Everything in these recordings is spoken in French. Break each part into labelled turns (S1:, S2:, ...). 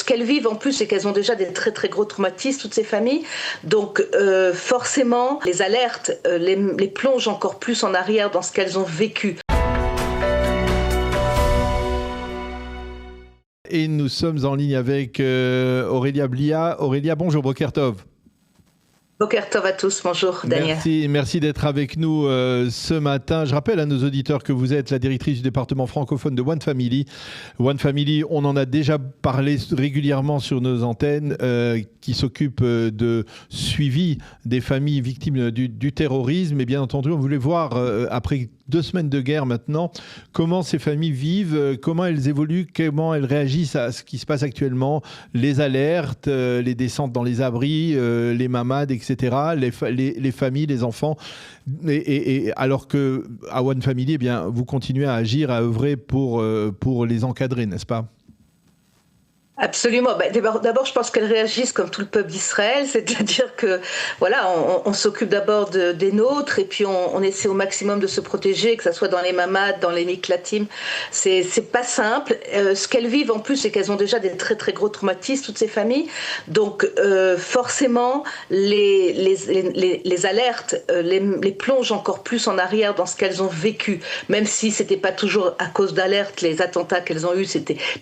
S1: qu'elles vivent en plus, c'est qu'elles ont déjà des très très gros traumatismes, toutes ces familles. Donc forcément, les alertes les plongent encore plus en arrière dans ce qu'elles ont vécu.
S2: Et nous sommes en ligne avec Aurélia Blia. Aurélia, bonjour, Boker Tov.
S1: Boker Tov à tous, bonjour Daniel.
S2: Merci d'être avec nous ce matin. Je rappelle à nos auditeurs que vous êtes la directrice du département francophone de One Family. One Family, on en a déjà parlé régulièrement sur nos antennes, qui s'occupe de suivi des familles victimes du terrorisme. Et bien entendu, on voulait voir, après 2 semaines de guerre maintenant, comment ces familles vivent, comment elles évoluent, comment elles réagissent à ce qui se passe actuellement, les alertes, les descentes dans les abris, les mamades, etc., les familles, les enfants. Et alors qu'à One Family, eh bien, vous continuez à agir, à œuvrer pour les encadrer, n'est-ce pas ?
S1: Absolument. D'abord, je pense qu'elles réagissent comme tout le peuple d'Israël, c'est-à-dire que voilà, on s'occupe d'abord des nôtres et puis on essaie au maximum de se protéger, que ça soit dans les mamades, dans les miklatim. C'est pas simple. Ce qu'elles vivent en plus, c'est qu'elles ont déjà des très très gros traumatismes, toutes ces familles. Donc forcément, les alertes les plongent encore plus en arrière dans ce qu'elles ont vécu, même si c'était pas toujours à cause d'alertes, les attentats qu'elles ont eus,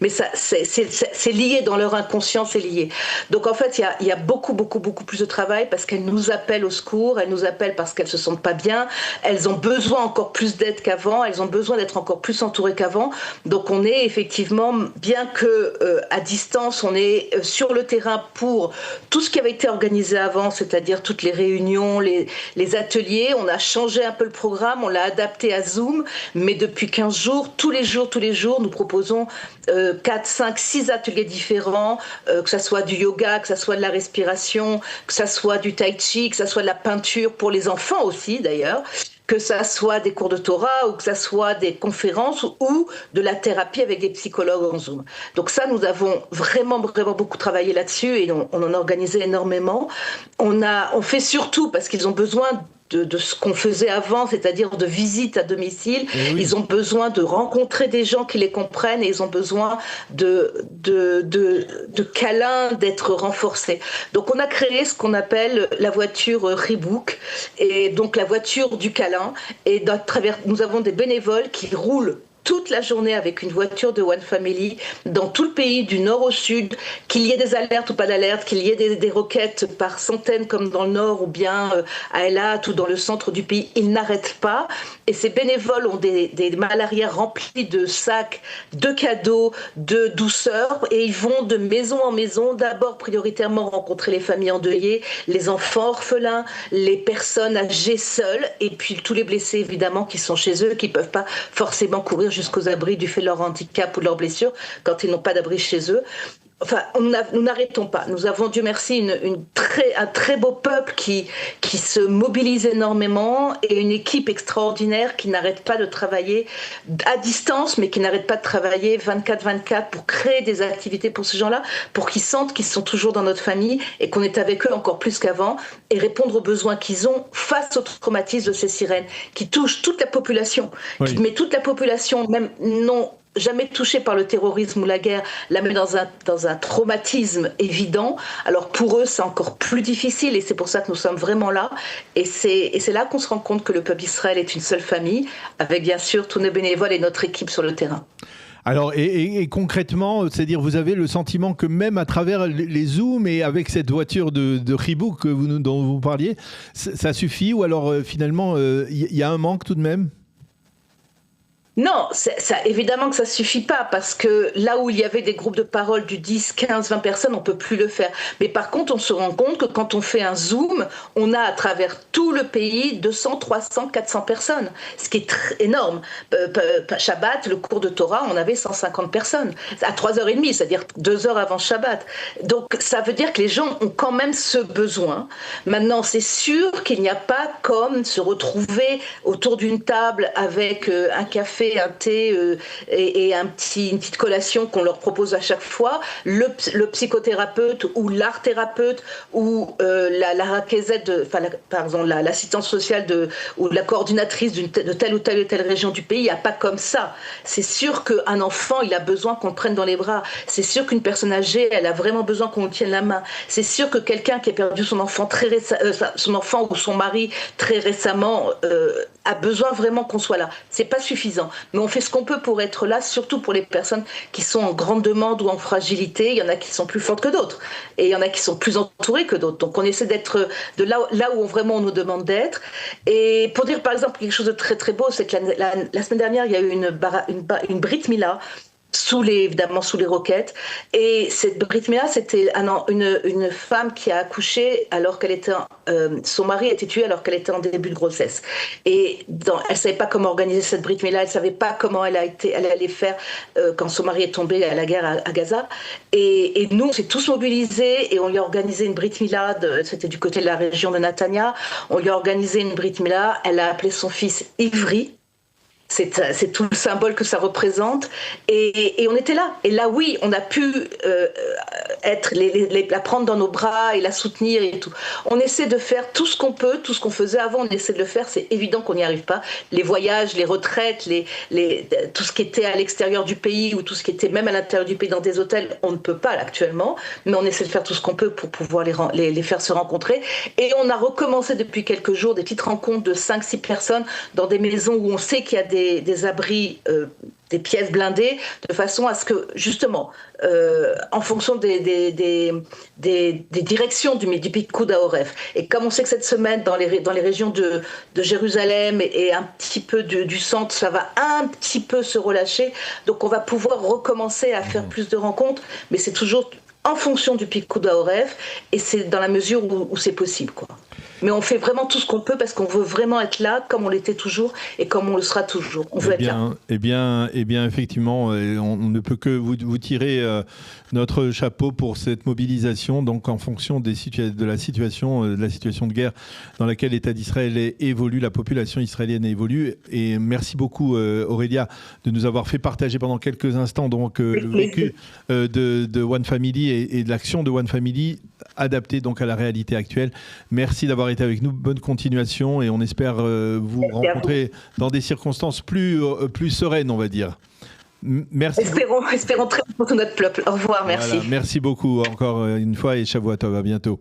S1: mais ça c'est lié dans leur inconscient, c'est lié. Donc en fait, il y a beaucoup plus de travail parce qu'elles nous appellent au secours, elles nous appellent parce qu'elles se sentent pas bien, elles ont besoin encore plus d'aide qu'avant, elles ont besoin d'être encore plus entourées qu'avant. Donc on est effectivement, bien que à distance, on est sur le terrain pour tout ce qui avait été organisé avant, c'est-à-dire toutes les réunions, les ateliers. On a changé un peu le programme, on l'a adapté à Zoom, mais depuis 15 jours, tous les jours, nous proposons 4, 5, 6 ateliers différents, que ça soit du yoga, que ça soit de la respiration, que ça soit du tai chi, que ça soit de la peinture pour les enfants aussi d'ailleurs, que ça soit des cours de Torah ou que ça soit des conférences ou de la thérapie avec des psychologues en Zoom. Donc ça, nous avons vraiment beaucoup travaillé là-dessus et on en a organisé énormément. On fait surtout parce qu'ils ont besoin de ce qu'on faisait avant, c'est-à-dire de visites à domicile. Oui. Ils ont besoin de rencontrer des gens qui les comprennent et ils ont besoin de câlins, d'être renforcés. Donc on a créé ce qu'on appelle la voiture Rebook, et donc la voiture du câlin. Et nous avons des bénévoles qui roulent toute la journée avec une voiture de One Family dans tout le pays, du nord au sud, qu'il y ait des alertes ou pas d'alertes, qu'il y ait des roquettes par centaines comme dans le nord ou bien à Eilat ou dans le centre du pays, ils n'arrêtent pas. Et ces bénévoles ont des malles arrière remplies de sacs, de cadeaux, de douceur, et ils vont de maison en maison, d'abord prioritairement rencontrer les familles endeuillées, les enfants orphelins, les personnes âgées seules, et puis tous les blessés évidemment qui sont chez eux, qui ne peuvent pas forcément courir jusqu'aux abris du fait de leur handicap ou de leurs blessures quand ils n'ont pas d'abri chez eux. Enfin, nous n'arrêtons pas. Nous avons, Dieu merci, un très beau peuple qui se mobilise énormément et une équipe extraordinaire qui n'arrête pas de travailler à distance, mais qui n'arrête pas de travailler 24/24 pour créer des activités pour ces gens-là, pour qu'ils sentent qu'ils sont toujours dans notre famille et qu'on est avec eux encore plus qu'avant et répondre aux besoins qu'ils ont face au traumatisme de ces sirènes qui touchent toute la population, oui. Qui met toute la population, même non jamais touchée par le terrorisme ou la guerre, la met dans un traumatisme évident. Alors pour eux, c'est encore plus difficile et c'est pour ça que nous sommes vraiment là. Et c'est là qu'on se rend compte que le peuple d'Israël est une seule famille, avec bien sûr tous nos bénévoles et notre équipe sur le terrain.
S2: Alors, et concrètement, c'est-à-dire vous avez le sentiment que même à travers les Zooms et avec cette voiture de Rebook dont vous parliez, ça suffit ou alors finalement, il y a un manque tout de même ?
S1: Non, évidemment que ça suffit pas parce que là où il y avait des groupes de parole du 10, 15, 20 personnes, on peut plus le faire. Mais par contre, on se rend compte que quand on fait un Zoom, on a à travers tout le pays 200, 300, 400 personnes, ce qui est énorme. Shabbat, le cours de Torah, on avait 150 personnes à 3h30, c'est-à-dire 2 heures avant Shabbat. Donc ça veut dire que les gens ont quand même ce besoin. Maintenant, c'est sûr qu'il n'y a pas comme se retrouver autour d'une table avec un café café, un thé et une petite collation qu'on leur propose à chaque fois. Le psychothérapeute ou l'art thérapeute ou la raquezette, par exemple l'assistance sociale ou la coordinatrice de telle ou telle région du pays, il n'y a pas comme ça. C'est sûr qu'un enfant, il a besoin qu'on le prenne dans les bras. C'est sûr qu'une personne âgée, elle a vraiment besoin qu'on lui tienne la main. C'est sûr que quelqu'un qui a perdu son enfant son enfant ou son mari très récemment a besoin vraiment qu'on soit là. C'est pas suffisant, mais on fait ce qu'on peut pour être là, surtout pour les personnes qui sont en grande demande ou en fragilité. Il y en a qui sont plus fortes que d'autres et il y en a qui sont plus entourées que d'autres. Donc on essaie d'être de là où vraiment on nous demande d'être. Et pour dire par exemple quelque chose de très très beau, c'est que la semaine dernière il y a eu une Brit Mila évidemment sous les roquettes. Et cette Brit Mila, c'était une femme qui a accouché alors qu'elle était son mari a été tué alors qu'elle était en début de grossesse. Et elle savait pas comment organiser cette Brit Mila, elle savait pas comment elle allait faire quand son mari est tombé à la guerre à Gaza. Et nous, on s'est tous mobilisés et on lui a organisé une Brit Mila. C'était du côté de la région de Netanya. On lui a organisé une Brit Mila. Elle a appelé son fils Ivry. C'est tout le symbole que ça représente. Et on était là. Et là, oui, on a pu la prendre dans nos bras et la soutenir et tout. On essaie de faire tout ce qu'on peut, tout ce qu'on faisait avant, on essaie de le faire. C'est évident qu'on n'y arrive pas. Les voyages, les retraites, tout ce qui était à l'extérieur du pays ou tout ce qui était même à l'intérieur du pays dans des hôtels, on ne peut pas là, actuellement. Mais on essaie de faire tout ce qu'on peut pour pouvoir les faire se rencontrer. Et on a recommencé depuis quelques jours des petites rencontres de 5-6 personnes dans des maisons où on sait qu'il y a des abris, des pièces blindées, de façon à ce que, justement, en fonction des directions du Picou d'Aoref, et comme on sait que cette semaine, dans les régions de Jérusalem et un petit peu du centre, ça va un petit peu se relâcher, donc on va pouvoir recommencer à faire plus de rencontres, mais c'est toujours en fonction du Picou d'Aoref, et c'est dans la mesure où c'est possible, quoi. Mais on fait vraiment tout ce qu'on peut parce qu'on veut vraiment être là comme on l'était toujours et comme on le sera toujours. On veut être là.
S2: Eh bien, effectivement, on ne peut que vous tirer notre chapeau pour cette mobilisation, donc en fonction de la situation de guerre dans laquelle l'État d'Israël évolue, la population israélienne évolue. Et merci beaucoup, Aurélia, de nous avoir fait partager pendant quelques instants donc le vécu de One Family et de l'action de One Family adaptée donc à la réalité actuelle. Merci d'avoir été avec nous. Bonne continuation et on espère vous rencontrer dans des circonstances plus sereines, on va dire. Merci.
S1: Espérons très pour tout notre peuple. Au revoir, merci.
S2: Voilà, merci beaucoup encore une fois et Shavua Tov, à bientôt.